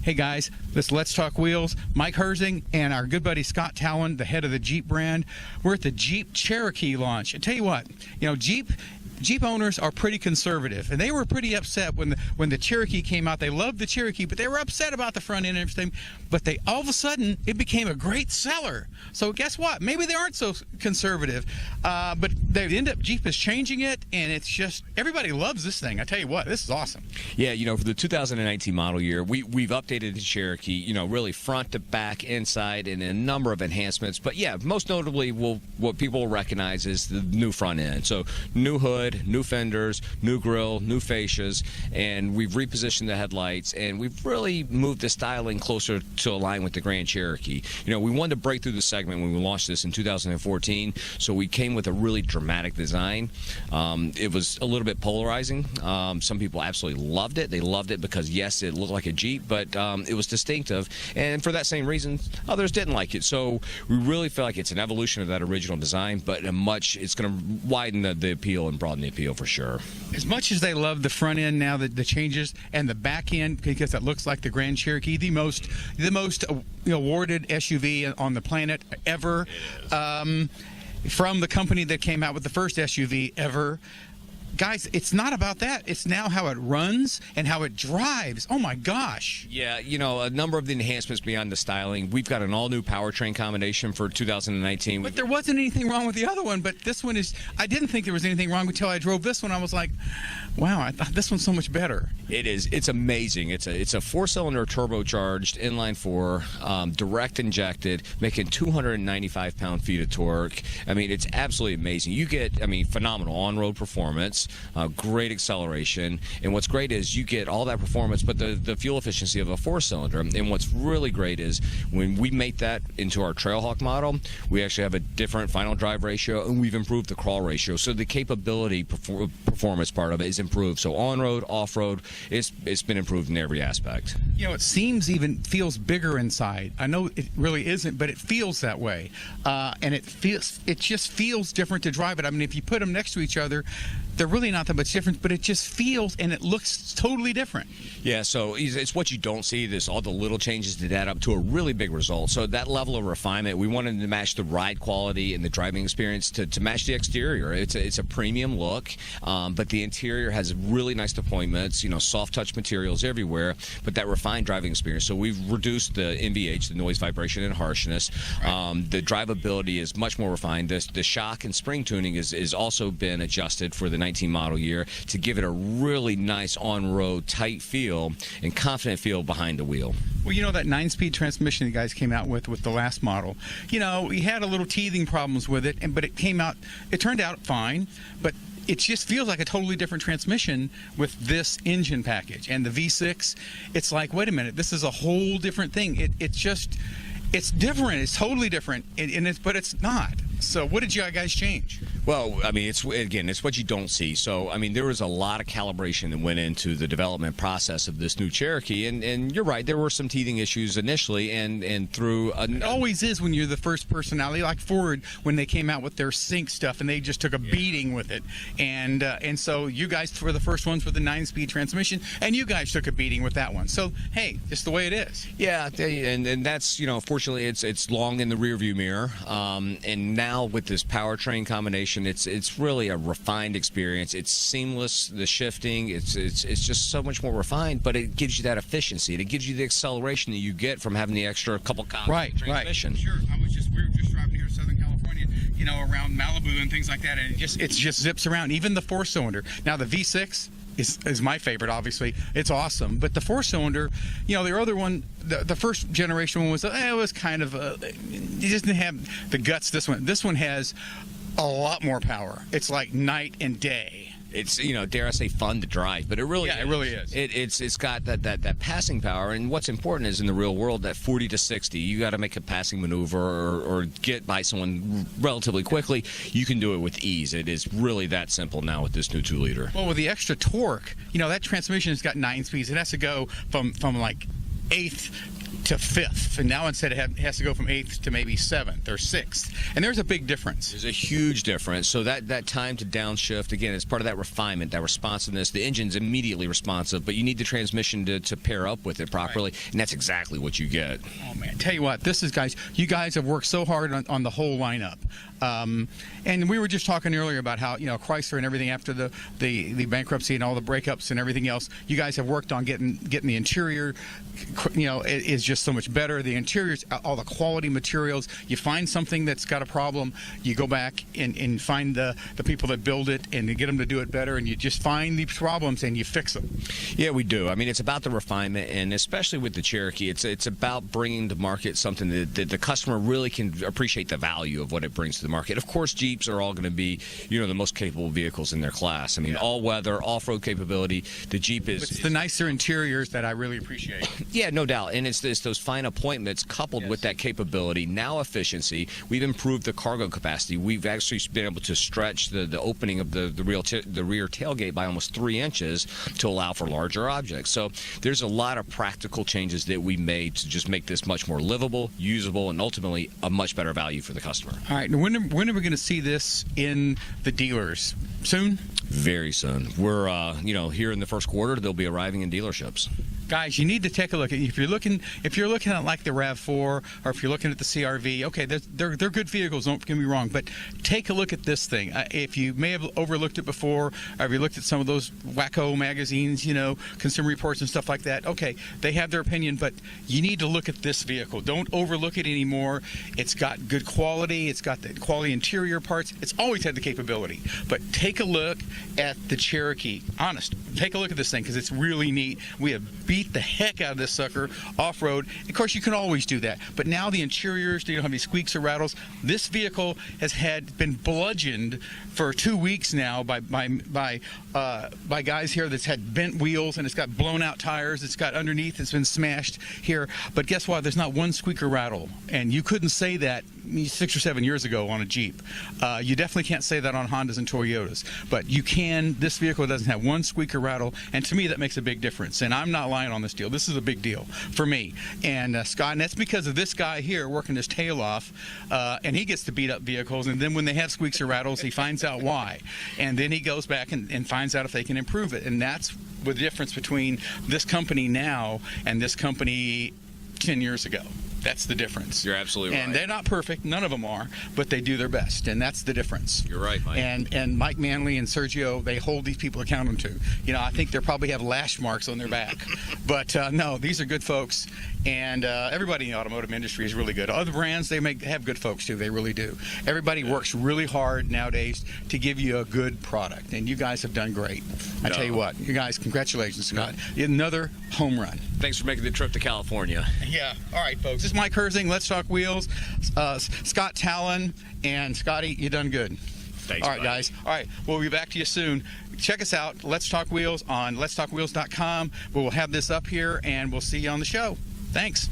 Hey guys, this Let's Talk Wheels. Mike Herzing and our good buddy Scott Talon, the head of the Jeep brand. We're at the Jeep Cherokee launch. And tell you what, Jeep owners are pretty conservative, and they were pretty upset when the Cherokee came out. They loved the Cherokee, but they were upset about the front end and everything. But they all of a sudden it became a great seller. So guess what? Maybe they aren't so conservative, but Jeep is changing it, and it's just everybody loves this thing. I tell you what, this is awesome. Yeah, for the 2019 model year, we've updated the Cherokee, really front to back, inside, and a number of enhancements. But yeah, most notably, what people will recognize is the new front end. So new hood, new fenders, new grille, new fascias, and we've repositioned the headlights, and we've really moved the styling closer to align with the Grand Cherokee. We wanted to break through the segment when we launched this in 2014, so we came with a really dramatic design. It was a little bit polarizing. Some people absolutely loved it. They loved it because, yes, it looked like a Jeep, but it was distinctive, and for that same reason, others didn't like it. So we really feel like it's an evolution of that original design, but it's going to widen the appeal and broaden the appeal for sure. As much as they love the front end now, the changes, and the back end, because it looks like the Grand Cherokee, the most awarded SUV on the planet ever, from the company that came out with the first SUV ever. Guys, it's not about that. It's now how it runs and how it drives. Oh, my gosh. Yeah, a number of the enhancements beyond the styling. We've got an all-new powertrain combination for 2019. But there wasn't anything wrong with the other one, but this one is... I didn't think there was anything wrong until I drove this one. I was like, wow, I thought this one's so much better. It is. It's amazing. It's a four-cylinder turbocharged inline-4, direct injected, making 295 pound-feet of torque. I mean, it's absolutely amazing. You get, phenomenal on-road performance. Great acceleration, and what's great is you get all that performance, but the fuel efficiency of a four-cylinder. And what's really great is when we make that into our Trailhawk model, we actually have a different final drive ratio, and we've improved the crawl ratio. So the capability performance part of it is improved. So on-road, off-road, it's been improved in every aspect. It feels bigger inside. I know it really isn't, but it feels that way, and it just feels different to drive it. If you put them next to each other, they're really not that much different, but it just feels and it looks totally different. Yeah, so it's what you don't see. There's all the little changes that add up to a really big result. So that level of refinement, we wanted to match the ride quality and the driving experience to match the exterior. It's a premium look, but the interior has really nice deployments, soft touch materials everywhere, but that refined driving experience. So we've reduced the NVH, the noise, vibration, and harshness. Right. The drivability is much more refined. The shock and spring tuning is also been adjusted for the 19 model year to give it a really nice on-road tight feel and confident feel behind the wheel. Well, that 9-speed transmission you guys came out with the last model, we had a little teething problems with it, but it turned out fine, but it just feels like a totally different transmission with this engine package. And the V6, it's like, wait a minute, this is a whole different thing. It's different. It's totally different, but it's not. So what did you guys change? Well, it's what you don't see. So, there was a lot of calibration that went into the development process of this new Cherokee, and you're right, there were some teething issues initially, and through... It always is when you're the first personality, like Ford, when they came out with their sync stuff, and they just took a beating with it. And so you guys were the first ones with the 9-speed transmission, and you guys took a beating with that one. So, hey, it's the way it is. Yeah, and that's, fortunately, it's long in the rearview mirror, and now with this powertrain combination, it's really a refined experience. It's seamless, the shifting, it's just so much more refined, but it gives you that efficiency. It gives you the acceleration that you get from having the extra couple cogs of transmission. Right. Sure. We were just driving here to Southern California, around Malibu and things like that, and it just zips around. Even the 4-cylinder. Now the V6 is my favorite, obviously. It's awesome. But the 4-cylinder, the other one, the first generation one was, it was kind of, it just didn't have the guts this one. This one has a lot more power. It's like night and day. It's, dare I say, fun to drive, but it really is. It really is. It's got that passing power, and what's important is in the real world that 40 to 60, you got to make a passing maneuver or get by someone relatively quickly. You can do it with ease. It is really that simple now with this new 2-liter. Well, with the extra torque, that transmission has got 9 speeds. It has to go from like eighth to 5th, and now instead it has to go from 8th to maybe 7th or 6th, and there's a big difference. There's a huge difference. So that time to downshift, again, it's part of that refinement, that responsiveness. The engine's immediately responsive, but you need the transmission to pair up with it properly, right. And that's exactly what you get. Oh man, tell you what, you guys have worked so hard on the whole lineup. And we were just talking earlier about how, Chrysler and everything after the bankruptcy and all the breakups and everything else, you guys have worked on getting the interior, is just so much better. The interiors, all the quality materials. You find something that's got a problem, you go back and find the people that build it and you get them to do it better, and you just find these problems and you fix them. Yeah, we do. I mean, it's about the refinement, and especially with the Cherokee, it's about bringing to market something that the customer really can appreciate the value of what it brings to the market. Of course, Jeeps are all going to be, the most capable vehicles in their class. I mean, all-weather, off-road capability. The Jeep is... It's the nicer interiors that I really appreciate. Yeah, no doubt. And it's those fine appointments coupled with that capability, now efficiency. We've improved the cargo capacity. We've actually been able to stretch the opening of the rear tailgate by almost 3 inches to allow for larger objects. So there's a lot of practical changes that we made to just make this much more livable, usable, and ultimately a much better value for the customer. All right. When are we going to see this in the dealers? Soon? Very soon. We're, here in the first quarter, they'll be arriving in dealerships. Guys, you need to take a look. If you're looking at like the RAV4 or if you're looking at the CRV, okay, they're good vehicles. Don't get me wrong, but take a look at this thing. If you may have overlooked it before, or if you looked at some of those wacko magazines, Consumer Reports and stuff like that, okay, they have their opinion, but you need to look at this vehicle. Don't overlook it anymore. It's got good quality. It's got the quality interior parts. It's always had the capability. But take a look at the Cherokee. Honest, take a look at this thing because it's really neat. We have beat the heck out of this sucker off-road. Of course, you can always do that, but now the interiors, you don't have any squeaks or rattles. This vehicle has been bludgeoned for 2 weeks now by guys here that's had bent wheels, and it's got blown out tires. It's got underneath, it's been smashed here. But guess what? There's not one squeak or rattle, and you couldn't say that 6 or 7 years ago on a Jeep. You definitely can't say that on Hondas and Toyotas, but you can. This vehicle doesn't have one squeak or rattle, and to me that makes a big difference. And I'm not lying on this deal. This is a big deal for me. And Scott, and that's because of this guy here working his tail off, and he gets to beat up vehicles, and then when they have squeaks or rattles, he finds out why, and then he goes back and finds out if they can improve it. And that's the difference between this company now and this company 10 years ago. That's the difference. You're absolutely right. And they're not perfect. None of them are, but they do their best, and that's the difference. You're right, Mike. And Mike Manley and Sergio, they hold these people accountable to. I think they probably have lash marks on their back. But no, these are good folks, and everybody in the automotive industry is really good. Other brands, they have good folks too. They really do. Everybody works really hard nowadays to give you a good product, and you guys have done great. I tell you what, you guys, congratulations, Scott. Another home run. Thanks for making the trip to California. Yeah. All right, folks. This is Mike Herzing. Let's Talk Wheels. Scott Talon and Scotty, you done good. Thanks, all right, guys. All right. We'll be back to you soon. Check us out. Let's Talk Wheels on letstalkwheels.com. We'll have this up here, and we'll see you on the show. Thanks.